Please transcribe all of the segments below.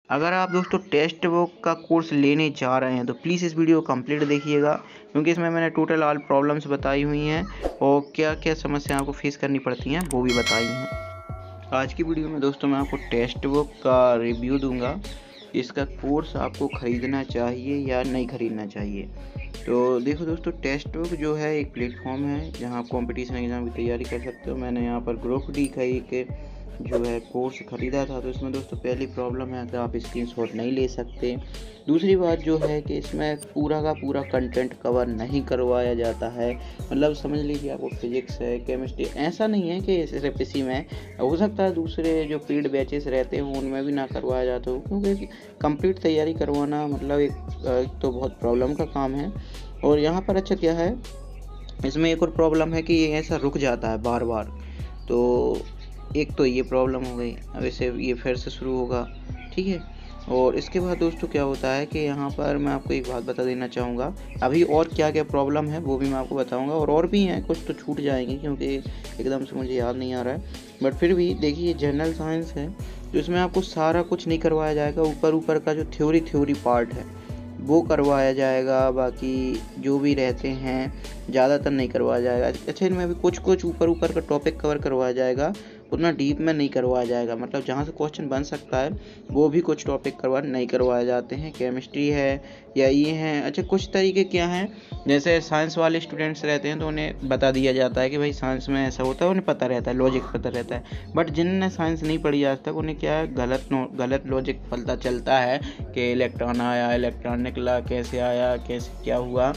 अगर आप दोस्तों टेक्स्ट बुक का कोर्स लेने जा रहे हैं तो प्लीज़ इस वीडियो को कंप्लीट देखिएगा, क्योंकि इसमें मैंने टोटल ऑल प्रॉब्लम्स बताई हुई हैं और क्या क्या समस्या आपको फेस करनी पड़ती हैं वो भी बताई हैं। आज की वीडियो में दोस्तों मैं आपको टेक्स्ट बुक का रिव्यू दूंगा। इसका कोर्स आपको ख़रीदना चाहिए या नहीं ख़रीदना चाहिए। तो देखो दोस्तों, टेक्स्ट बुक जो है एक प्लेटफॉर्म है जहां आप कंपटीशन एग्ज़ाम की तैयारी कर सकते हो। मैंने यहां पर ग्रुप डी का एक जो है कोर्स ख़रीदा था, तो इसमें दोस्तों पहली प्रॉब्लम है कि आप स्क्रीनशॉट नहीं ले सकते। दूसरी बात जो है कि इसमें पूरा का पूरा कंटेंट कवर नहीं करवाया जाता है। मतलब समझ लीजिए आपको फिजिक्स है, केमिस्ट्री, ऐसा नहीं है कि सिर्फ इसी में, हो सकता है दूसरे जो पेड बैचेस रहते हैं उनमें भी ना करवाया जाता हो, क्योंकि कंप्लीट तैयारी करवाना मतलब एक तो बहुत प्रॉब्लम का काम है। और यहाँ पर अच्छा क्या है, इसमें एक और प्रॉब्लम है कि ये ऐसा रुक जाता है बार बार। तो एक तो ये प्रॉब्लम हो गई। अब इसे ये फिर से शुरू होगा, ठीक है। और इसके बाद दोस्तों क्या होता है कि यहाँ पर मैं आपको एक बात बता देना चाहूँगा। अभी और क्या क्या प्रॉब्लम है वो भी मैं आपको बताऊँगा, और भी हैं, कुछ तो छूट जाएंगे क्योंकि एकदम से मुझे याद नहीं आ रहा है। बट फिर भी देखिए, जनरल साइंस है तो इसमें आपको सारा कुछ नहीं करवाया जाएगा। ऊपर ऊपर का जो थ्योरी पार्ट है वो करवाया जाएगा, बाकी जो भी रहते हैं ज़्यादातर नहीं करवाया जाएगा। अच्छा, इनमें भी कुछ कुछ ऊपर का टॉपिक कवर करवाया जाएगा, उतना डीप में नहीं करवाया जाएगा। मतलब जहाँ से क्वेश्चन बन सकता है वो भी कुछ टॉपिक नहीं करवाए जाते हैं। केमिस्ट्री है या ये हैं। अच्छा, कुछ तरीके क्या हैं, जैसे साइंस वाले स्टूडेंट्स रहते हैं तो उन्हें बता दिया जाता है कि भाई साइंस में ऐसा होता है, उन्हें पता रहता है, लॉजिक पता रहता है। बट जिनने साइंस नहीं पढ़ी आज तक उन्हें क्या है, गलत लॉजिक पता चलता है कि इलेक्ट्रॉन आया, इलेक्ट्रॉन निकला, कैसे आया, कैसे क्या हुआ।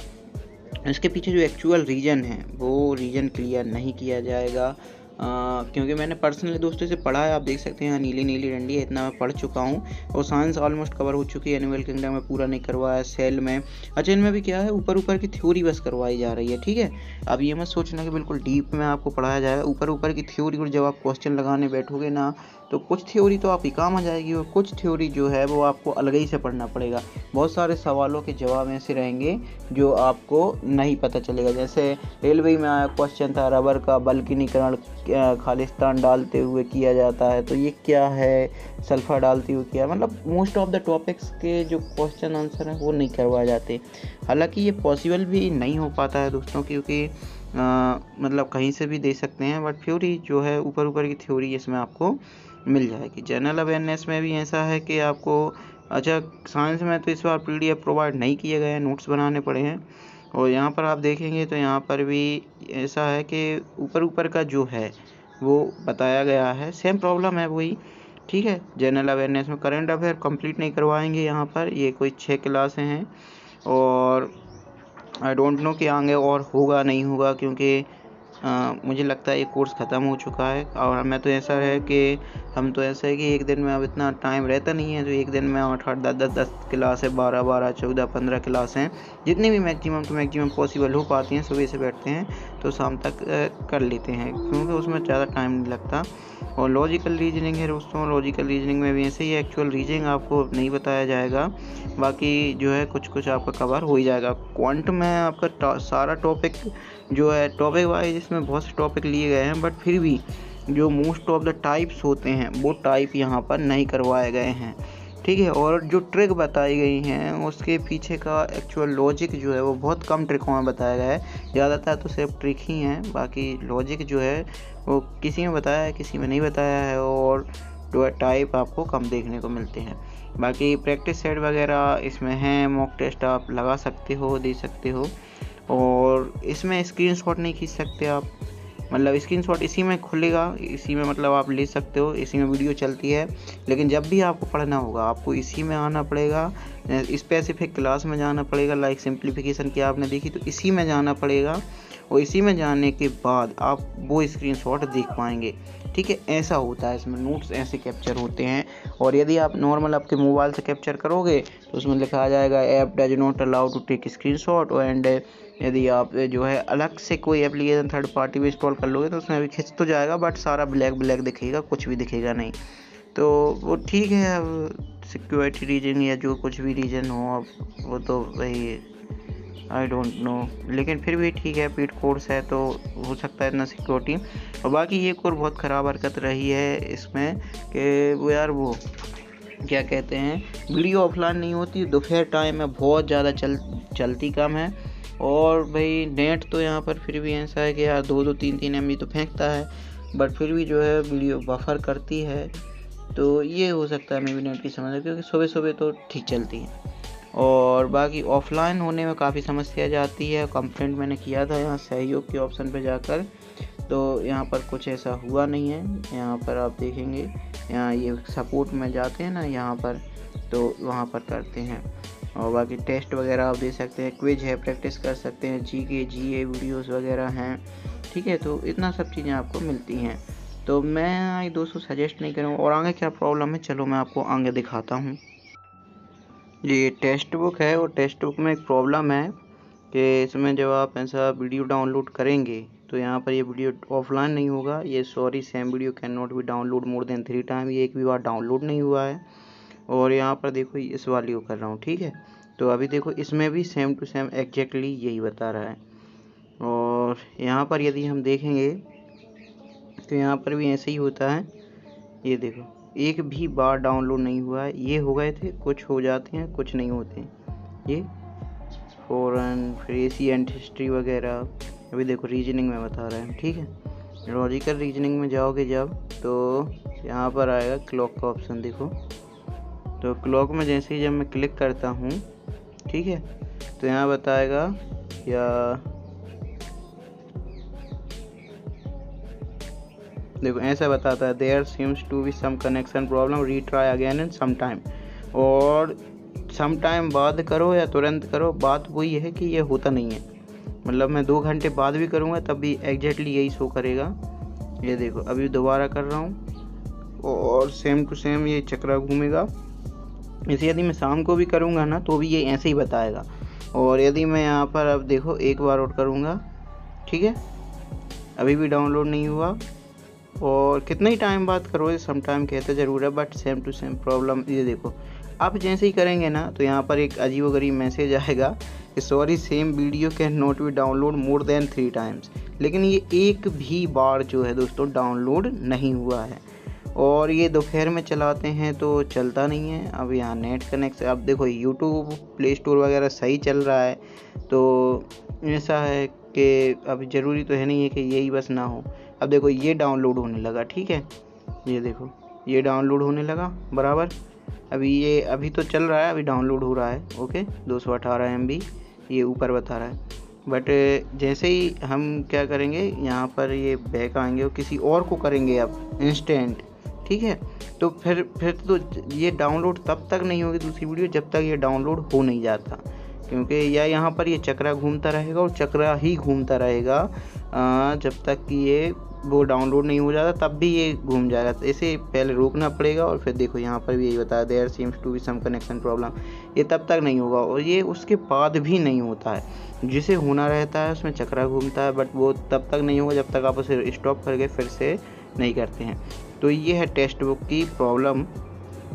इसके पीछे जो एक्चुअल रीज़न है वो रीज़न क्लियर नहीं किया जाएगा। क्योंकि मैंने पर्सनली दोस्तों से पढ़ा है, आप देख सकते हैं नीली नीली डंडी है, इतना मैं पढ़ चुका हूँ। और साइंस ऑलमोस्ट कवर हो चुकी है। एनिमल किंगडम में पूरा नहीं करवाया, सेल में। अच्छा, इनमें भी क्या है, ऊपर की थ्योरी बस करवाई जा रही है, ठीक है। अब ये मत सोचना कि बिल्कुल डीप में आपको पढ़ाया जाएगा। ऊपर की थ्योरी, और जब आप क्वेश्चन लगाने बैठोगे ना तो कुछ थ्योरी तो आपकी काम आ जाएगी और कुछ थ्योरी जो है वो आपको अलग ही से पढ़ना पड़ेगा। बहुत सारे सवालों के जवाब ऐसे रहेंगे जो आपको नहीं पता चलेगा। जैसे रेलवे में आया क्वेश्चन था, रबर का बल्कनीकरण खालिस्तान डालते हुए किया जाता है, तो ये क्या है, सल्फर डालते हुए किया। मतलब मोस्ट ऑफ द टॉपिक्स के जो क्वेश्चन आंसर हैं वो नहीं करवाए जाते। हालांकि ये पॉसिबल भी नहीं हो पाता है दोस्तों, क्योंकि मतलब कहीं से भी दे सकते हैं। बट थ्योरी जो है, ऊपर की थ्योरी इसमें आपको मिल जाएगी। जनरल अवेयरनेस में भी ऐसा है कि आपको, अच्छा साइंस में तो इस बार PDF प्रोवाइड नहीं किए गए हैं, नोट्स बनाने पड़े हैं। और यहाँ पर आप देखेंगे तो यहाँ पर भी ऐसा है कि ऊपर का जो है वो बताया गया है, सेम प्रॉब्लम है वही, ठीक है। जनरल अवेयरनेस में करंट अफेयर कंप्लीट नहीं करवाएंगे यहाँ पर। ये कोई 6 क्लासें हैं और आई डोंट नो कि आगे और होगा नहीं होगा, क्योंकि मुझे लगता है ये कोर्स ख़त्म हो चुका है। और मैं तो ऐसा है कि हम तो ऐसा है कि एक दिन में अब इतना टाइम रहता नहीं है, तो एक दिन में 8 10 क्लास है, 12 14 15 क्लास हैं, जितनी भी मैक्सिमम पॉसिबल हो पाती हैं। सुबह से बैठते हैं तो शाम तक कर लेते हैं, क्योंकि उसमें ज़्यादा टाइम नहीं लगता। और लॉजिकल रीजनिंग है दोस्तों, लॉजिकल रीजनिंग में भी ऐसे ही एक्चुअल रीजनिंग आपको नहीं बताया जाएगा, बाकी जो है कुछ आपका कवर हो ही जाएगा। क्वांट में आपका सारा टॉपिक जो है, टॉपिक वाइज इसमें बहुत से टॉपिक लिए गए हैं, बट फिर भी जो मोस्ट ऑफ द टाइप्स होते हैं वो टाइप यहाँ पर नहीं करवाए गए हैं, ठीक है। और जो ट्रिक बताई गई हैं उसके पीछे का एक्चुअल लॉजिक जो है वो बहुत कम ट्रिकों में बताया गया है। ज़्यादातर तो सिर्फ ट्रिक ही हैं, बाकी लॉजिक जो है वो किसी में बताया है, किसी में नहीं बताया है। और जो टाइप आपको कम देखने को मिलते हैं। बाकी प्रैक्टिस सेट वगैरह इसमें हैं, मॉक टेस्ट आप लगा सकते हो, दे सकते हो। और इसमें स्क्रीनशॉट नहीं खींच सकते आप, मतलब स्क्रीनशॉट इसी में खुलेगा, इसी में मतलब आप ले सकते हो, इसी में वीडियो चलती है। लेकिन जब भी आपको पढ़ना होगा आपको इसी में आना पड़ेगा, स्पेसिफिक क्लास में जाना पड़ेगा। लाइक सिंप्लीफिकेशन की आपने देखी तो इसी में जाना पड़ेगा, और इसी में जाने के बाद आप वो स्क्रीनशॉट देख पाएंगे, ठीक है। ऐसा होता है, इसमें नोट्स ऐसे कैप्चर होते हैं। और यदि आप नॉर्मल आपके मोबाइल से कैप्चर करोगे तो उसमें लिखा आ जाएगा app does not allow to take screenshot. And यदि आप जो है अलग से कोई एप्लीकेशन थर्ड पार्टी भी इंस्टॉल कर लोगे तो उसमें भी खिंच तो जाएगा, बट सारा ब्लैक दिखेगा, कुछ भी दिखेगा नहीं। तो वो ठीक है, अब सिक्योरिटी रीजन या जो कुछ भी रीजन हो, अब वो तो वही आई डोंट नो, लेकिन फिर भी ठीक है, पेड कोर्स है तो हो सकता है इतना सिक्योरिटी। और बाकी ये एक और बहुत ख़राब हरकत रही है इसमें कि वो क्या कहते हैं, वीडियो ऑफलाइन नहीं होती, दोपहर टाइम में बहुत ज़्यादा चलती कम है। और भाई नेट तो यहाँ पर फिर भी ऐसा है कि यार 2-2 3-3 MB तो फेंकता है, बट फिर भी जो है वीडियो बफर करती है। तो ये हो सकता है मे भी नेट की समस्या, क्योंकि सुबह सुबह तो ठीक चलती है। और बाकी ऑफलाइन होने में काफ़ी समस्या जाती है। कंप्लेंट मैंने किया था यहाँ सहयोग के ऑप्शन पे जाकर, तो यहाँ पर कुछ ऐसा हुआ नहीं है। यहाँ पर आप देखेंगे, यहाँ ये सपोर्ट में जाते हैं ना यहाँ पर, तो वहाँ पर करते हैं। और बाकी टेस्ट वगैरह आप दे सकते हैं, क्विज है, प्रैक्टिस कर सकते हैं, GK वीडियोस वगैरह हैं, ठीक है। तो इतना सब चीज़ें आपको मिलती हैं। तो मैं दोस्तों सजेस्ट नहीं करूँगा। और आगे क्या प्रॉब्लम है, चलो मैं आपको आगे दिखाता हूँ। ये टेक्स्ट बुक है, और टेक्स्ट बुक में एक प्रॉब्लम है कि इसमें जब आप ऐसा वीडियो डाउनलोड करेंगे तो यहाँ पर ये वीडियो ऑफलाइन नहीं होगा। ये sorry same video can not be download more than 3 time, ये एक भी बार डाउनलोड नहीं हुआ है। और यहाँ पर देखो इस वाली को कर रहा हूँ, ठीक है। तो अभी देखो इसमें भी सेम टू सेम एग्जैक्टली यही बता रहा है। और यहाँ पर यदि हम देखेंगे तो यहाँ पर भी ऐसे ही होता है। ये देखो एक भी बार डाउनलोड नहीं हुआ है। ये हो गए थे, कुछ हो जाते हैं, कुछ नहीं होते। ये फॉरेन, फिर एशियन हिस्ट्री वगैरह, अभी देखो रीजनिंग में बता रहे हैं, ठीक है। लॉजिकल रीजनिंग में जाओगे जब, तो यहाँ पर आएगा क्लॉक का ऑप्शन, देखो। तो क्लॉक में जैसे ही जब मैं क्लिक करता हूँ, ठीक है, तो यहाँ बताएगा या देखो ऐसा बताता है there seems to be some connection problem, retry again in some time. और सम टाइम बाद करो या तुरंत करो, बात वही है कि ये होता नहीं है। मतलब मैं 2 घंटे बाद भी करूँगा तब भी एग्जैक्टली यही शो करेगा। ये देखो अभी दोबारा कर रहा हूँ और सेम टू सेम ये चक्रा घूमेगा। इसे यदि मैं शाम को भी करूँगा ना तो भी ये ऐसे ही बताएगा। और यदि मैं यहाँ पर अब देखो एक बार और करूँगा, ठीक है, अभी भी डाउनलोड नहीं हुआ। और कितना ही टाइम बाद करो, सम टाइम कहते ज़रूर है, but same to same problem. ये देखो आप जैसे ही करेंगे ना तो यहाँ पर एक अजीबोगरीब मैसेज आएगा कि sorry same video can not be download more than 3 times. लेकिन ये एक भी बार जो है दोस्तों डाउनलोड नहीं हुआ है। और ये दोपहर में चलाते हैं तो चलता नहीं है। अब यहाँ नेट कनेक्ट, अब देखो यूट्यूब, प्ले स्टोर वगैरह सही चल रहा है। तो ऐसा है कि अब ज़रूरी तो है नहीं है कि यही बस ना हो। अब देखो ये डाउनलोड होने लगा, ठीक है, ये देखो ये डाउनलोड होने लगा बराबर। अभी ये अभी तो चल रहा है, अभी डाउनलोड हो रहा है, ओके। 218 MB ये ऊपर बता रहा है। बट जैसे ही हम क्या करेंगे, यहाँ पर ये बैक आएंगे और किसी और को करेंगे अब इंस्टेंट, ठीक है, तो फिर तो ये डाउनलोड तब तक नहीं होगी दूसरी वीडियो जब तक ये डाउनलोड हो नहीं जाता। क्योंकि या यहाँ पर ये चक्रा घूमता रहेगा और चक्रा ही घूमता रहेगा जब तक कि ये वो डाउनलोड नहीं हो जाता, तब भी ये घूम जाएगा। तो इसे पहले रोकना पड़ेगा। और फिर देखो यहाँ पर भी यही बताया there seems to be some connection problem, ये तब तक नहीं होगा। और ये उसके बाद भी नहीं होता है, जिसे होना रहता है उसमें चक्रा घूमता है, बट वो तब तक नहीं होगा जब तक आप उसे स्टॉप करके फिर से नहीं करते हैं। तो ये है टेक्स्ट बुक की प्रॉब्लम।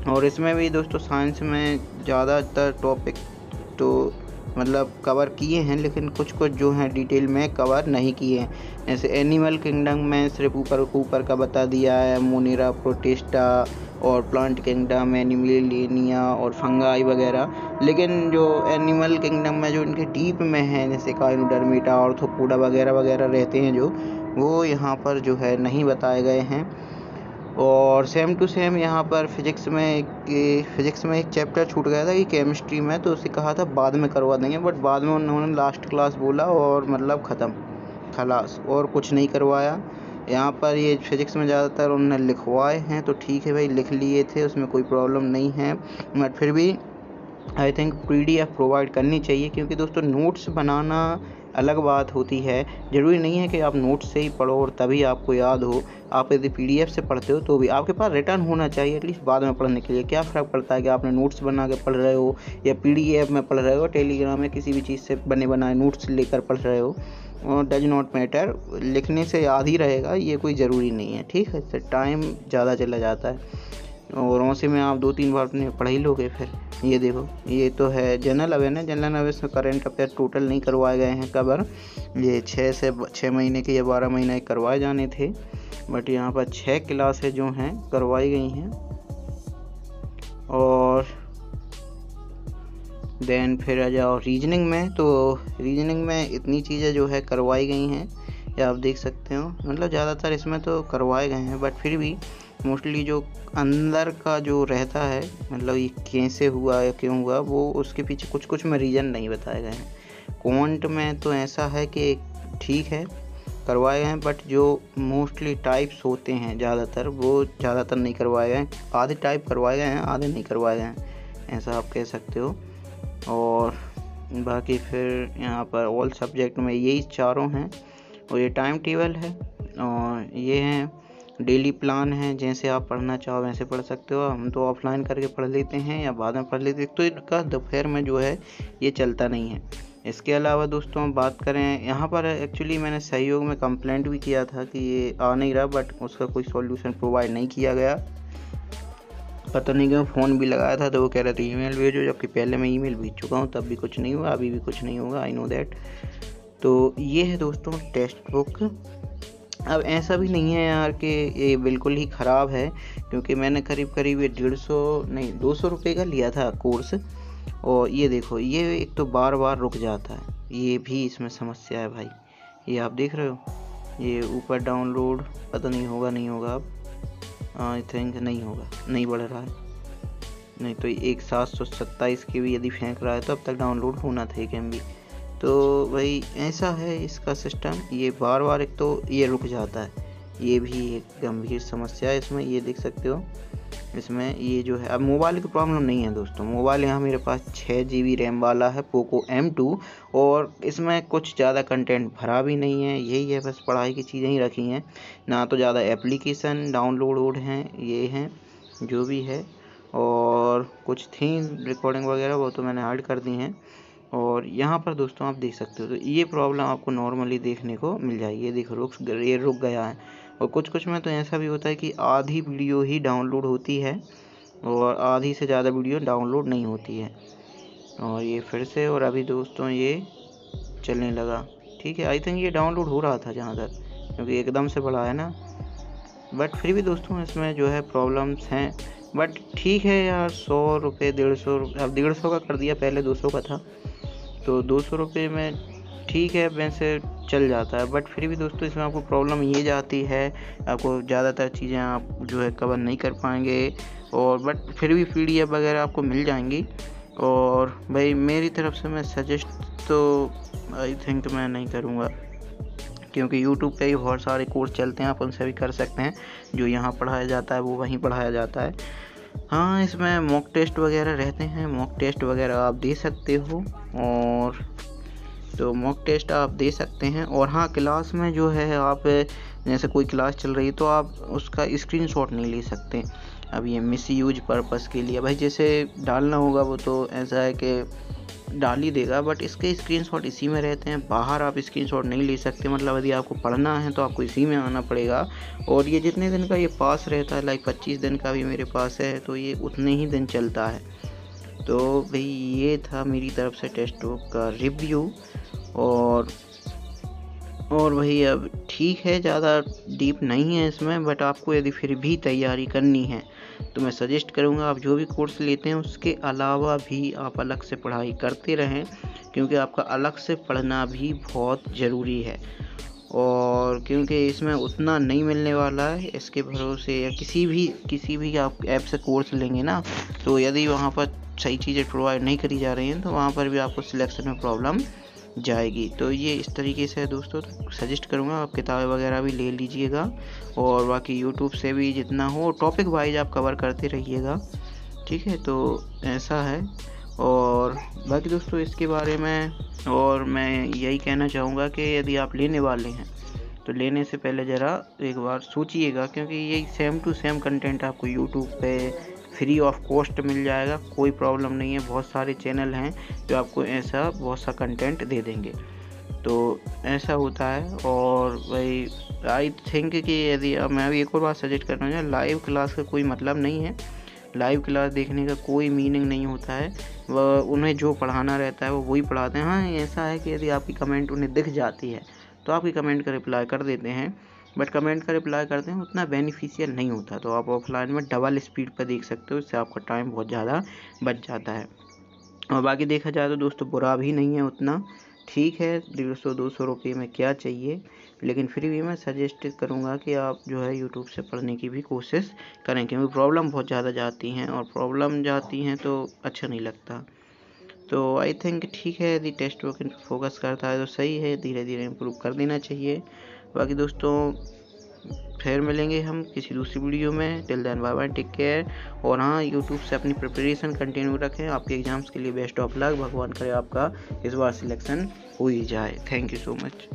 और इसमें भी दोस्तों साइंस में ज़्यादातर टॉपिक तो मतलब कवर किए हैं, लेकिन कुछ जो हैं डिटेल में कवर नहीं किए हैं। जैसे एनिमल किंगडम में सिर्फ ऊपर का बता दिया है, मोनेरा प्रोटिस्टा, और प्लांट किंगडम, एनिमलिनिया और फंगाई वगैरह। लेकिन जो एनिमल किंगडम में जो इनके डीप में है, जैसे काइनोडर्मिटा, ऑर्थोपोडा वगैरह वगैरह रहते हैं जो, वो यहाँ पर जो है नहीं बताए गए हैं। और सेम टू सेम यहाँ पर फिज़िक्स में एक चैप्टर छूट गया था कि केमिस्ट्री में, तो उसे कहा था बाद में करवा देंगे, बट बाद में उन्होंने लास्ट क्लास बोला और मतलब ख़त्म खलास, और कुछ नहीं करवाया। यहाँ पर ये फिज़िक्स में ज़्यादातर उन्होंने लिखवाए हैं, तो ठीक है भाई, लिख लिए थे, उसमें कोई प्रॉब्लम नहीं है। बट फिर भी आई थिंक PDF प्रोवाइड करनी चाहिए, क्योंकि दोस्तों नोट्स बनाना अलग बात होती है। ज़रूरी नहीं है कि आप नोट्स से ही पढ़ो और तभी आपको याद हो। आप यदि PDF से पढ़ते हो तो भी आपके पास रिटर्न होना चाहिए एटलीस्ट बाद में पढ़ने के लिए। क्या फ़र्क पड़ता है कि आपने नोट्स बना के पढ़ रहे हो या PDF में पढ़ रहे हो, टेलीग्राम में किसी भी चीज़ से बने बनाए नोट्स लेकर पढ़ रहे हो, डज नॉट मैटर। लिखने से याद ही रहेगा, ये कोई ज़रूरी नहीं है, ठीक है। इससे टाइम ज़्यादा चला जाता है और वैसे में आप 2-3 बार अपने पढ़ ही लोगे। फिर ये देखो, ये तो है जनरल अवेयरनेस। जनरल अवेयरनेस में करंट अफेयर टोटल नहीं करवाए गए हैं कवर। ये 6 महीने के या 12 महीने के करवाए जाने थे, बट यहाँ पर 6 क्लासें जो हैं करवाई गई हैं। और देन फिर आ जाओ रीजनिंग में। तो रीजनिंग में इतनी चीज़ें जो है करवाई गई हैं, या आप देख सकते हो, मतलब ज़्यादातर इसमें तो करवाए गए हैं, बट फिर भी मोस्टली जो अंदर का जो रहता है, मतलब ये कैसे हुआ या क्यों हुआ, वो उसके पीछे कुछ कुछ में रीज़न नहीं बताए गए हैं। क्वांट में तो ऐसा है कि ठीक है करवाए गए हैं, बट जो मोस्टली टाइप्स होते हैं ज़्यादातर, वो ज़्यादातर नहीं करवाए गए हैं। आधे टाइप करवाए गए हैं, आधे नहीं करवाए गए हैं, ऐसा आप कह सकते हो। और बाकी फिर यहाँ पर ऑल सब्जेक्ट में यही चारों हैं। और ये टाइम टेबल है, और ये हैं डेली प्लान है, जैसे आप पढ़ना चाहो वैसे पढ़ सकते हो। हम तो ऑफलाइन करके पढ़ लेते हैं या बाद में पढ़ लेते हैं, तो इनका दोपहर में जो है ये चलता नहीं है। इसके अलावा दोस्तों हम बात करें, यहाँ पर एक्चुअली मैंने सहयोग में कंप्लेंट भी किया था कि ये आ नहीं रहा, बट उसका कोई सॉल्यूशन प्रोवाइड नहीं किया गया। पता नहीं क्यों फ़ोन भी लगाया था तो वो कह रहे थे ईमेल भेजो, जबकि पहले मैं ईमेल भेज चुका हूँ, तब भी कुछ नहीं हुआ, अभी भी कुछ नहीं होगा, आई नो दैट। तो ये है दोस्तों टेक्स्ट बुक। अब ऐसा भी नहीं है यार कि ये बिल्कुल ही ख़राब है, क्योंकि मैंने करीब ये 150 नहीं 200 रुपये का लिया था कोर्स। और ये देखो, ये एक तो बार बार रुक जाता है, ये भी इसमें समस्या है भाई। ये आप देख रहे हो, ये ऊपर डाउनलोड पता नहीं होगा नहीं होगा, अब आई थिंक नहीं होगा, नहीं बढ़ रहा है। नहीं तो एक 727 के भी यदि फेंक रहा है तो अब तक डाउनलोड होना था 1 MB। तो भाई ऐसा है इसका सिस्टम, ये बार बार एक तो ये रुक जाता है, ये भी एक गंभीर समस्या है इसमें। ये देख सकते हो इसमें ये जो है, अब मोबाइल की प्रॉब्लम नहीं है दोस्तों। मोबाइल यहाँ मेरे पास 6 GB रैम वाला है, पोको M2, और इसमें कुछ ज़्यादा कंटेंट भरा भी नहीं है, यही है बस पढ़ाई की चीज़ें ही रखी हैं, ना तो ज़्यादा एप्लीकेशन डाउनलोड हैं, ये हैं जो भी है। और कुछ थी रिकॉर्डिंग वगैरह, वो तो मैंने ऐड कर दी हैं। और यहाँ पर दोस्तों आप देख सकते हो, तो ये प्रॉब्लम आपको नॉर्मली देखने को मिल जाएगी। ये देखो ये रुक गया है। और कुछ में तो ऐसा भी होता है कि आधी वीडियो ही डाउनलोड होती है और आधी से ज़्यादा वीडियो डाउनलोड नहीं होती है। और ये फिर से, और अभी दोस्तों ये चलने लगा, ठीक है। आई थिंक ये डाउनलोड हो रहा था जहाँ तक, क्योंकि एकदम से बढ़ा है ना, बट फिर भी दोस्तों इसमें जो है प्रॉब्लम्स हैं। बट ठीक है यार, 100 रुपये 150, अब 150 का कर दिया, पहले 200 का था, तो 200 रुपये में ठीक है, वैसे चल जाता है। बट फिर भी दोस्तों इसमें आपको प्रॉब्लम ये जाती है, आपको ज़्यादातर चीज़ें आप जो है कवर नहीं कर पाएंगे। और बट फिर भी PDF वगैरह आपको मिल जाएंगी। और भाई मेरी तरफ से मैं सजेस्ट तो आई थिंक मैं नहीं करूँगा, क्योंकि YouTube पे ही बहुत सारे कोर्स चलते हैं, आप उनसे भी कर सकते हैं। जो यहाँ पढ़ाया जाता है वो वहीं पढ़ाया जाता है। हाँ, इसमें मॉक टेस्ट वगैरह रहते हैं, मॉक टेस्ट वगैरह आप दे सकते हो, और तो मॉक टेस्ट आप दे सकते हैं। और हाँ, क्लास में जो है आप जैसे कोई क्लास चल रही है तो आप उसका स्क्रीनशॉट नहीं ले सकते। अब ये मिसयूज पर्पस के लिए भाई जैसे डालना होगा, वो तो ऐसा है कि डाल ही देगा, बट इसके स्क्रीनशॉट इसी में रहते हैं, बाहर आप स्क्रीनशॉट नहीं ले सकते। मतलब यदि आपको पढ़ना है तो आपको इसी में आना पड़ेगा। और ये जितने दिन का ये पास रहता है, लाइक 25 दिन का भी मेरे पास है, तो ये उतने ही दिन चलता है। तो भाई ये था मेरी तरफ से टेक्स्ट बुक का रिव्यू। और भाई अब ठीक है, ज़्यादा डीप नहीं है इसमें, बट आपको यदि फिर भी तैयारी करनी है तो मैं सजेस्ट करूँगा आप जो भी कोर्स लेते हैं उसके अलावा भी आप अलग से पढ़ाई करते रहें, क्योंकि आपका अलग से पढ़ना भी बहुत ज़रूरी है। और क्योंकि इसमें उतना नहीं मिलने वाला है इसके भरोसे, या किसी भी आप ऐप से कोर्स लेंगे ना, तो यदि वहाँ पर सही चीज़ें प्रोवाइड नहीं करी जा रही हैं तो वहाँ पर भी आपको सिलेक्शन में प्रॉब्लम जाएगी। तो ये इस तरीके से है दोस्तों, तो सजेस्ट करूँगा आप किताबें वगैरह भी ले लीजिएगा। और बाकी यूट्यूब से भी जितना हो टॉपिक वाइज आप कवर करते रहिएगा, ठीक है। तो ऐसा है। और बाकी दोस्तों इसके बारे में और मैं यही कहना चाहूँगा कि यदि आप लेने वाले हैं तो लेने से पहले ज़रा एक बार सोचिएगा, क्योंकि यही सेम टू सेम कंटेंट आपको यूट्यूब पे फ्री ऑफ कॉस्ट मिल जाएगा, कोई प्रॉब्लम नहीं है। बहुत सारे चैनल हैं जो आपको ऐसा बहुत सा कंटेंट दे देंगे, तो ऐसा होता है। और भाई आई थिंक कि यदि मैं भी एक और बात सजेस्ट करना चाहूँ, लाइव क्लास का कोई मतलब नहीं है, लाइव क्लास देखने का कोई मीनिंग नहीं होता है। वह उन्हें जो पढ़ाना रहता है वो वही पढ़ाते हैं। हाँ, ऐसा है कि यदि आपकी कमेंट उन्हें दिख जाती है तो आपकी कमेंट का रिप्लाई कर देते हैं, बट कमेंट का रिप्लाई करते हैं उतना बेनिफिशियल नहीं होता। तो आप ऑफलाइन में डबल स्पीड पर देख सकते हो, इससे आपका टाइम बहुत ज़्यादा बच जाता है। और बाकी देखा जाए तो दोस्तों बुरा भी नहीं है उतना, ठीक है। 150-200 रुपये में क्या चाहिए, लेकिन फिर भी मैं सजेस्ट करूँगा कि आप जो है यूट्यूब से पढ़ने की भी कोशिश करें, क्योंकि प्रॉब्लम बहुत ज़्यादा जाती हैं और प्रॉब्लम जाती हैं तो अच्छा नहीं लगता। तो आई थिंक ठीक है, यदि टेस्ट बुक इन पर फोकस करता है तो सही है, धीरे धीरे इम्प्रूव कर देना चाहिए। बाकी दोस्तों फिर मिलेंगे हम किसी दूसरी वीडियो में। Till then bye bye, take care. और हाँ, यूट्यूब से अपनी प्रिपरेशन कंटिन्यू रखें। आपके एग्जाम्स के लिए बेस्ट ऑफ लक। भगवान करे आपका इस बार सिलेक्शन हो ही जाए। Thank you so much.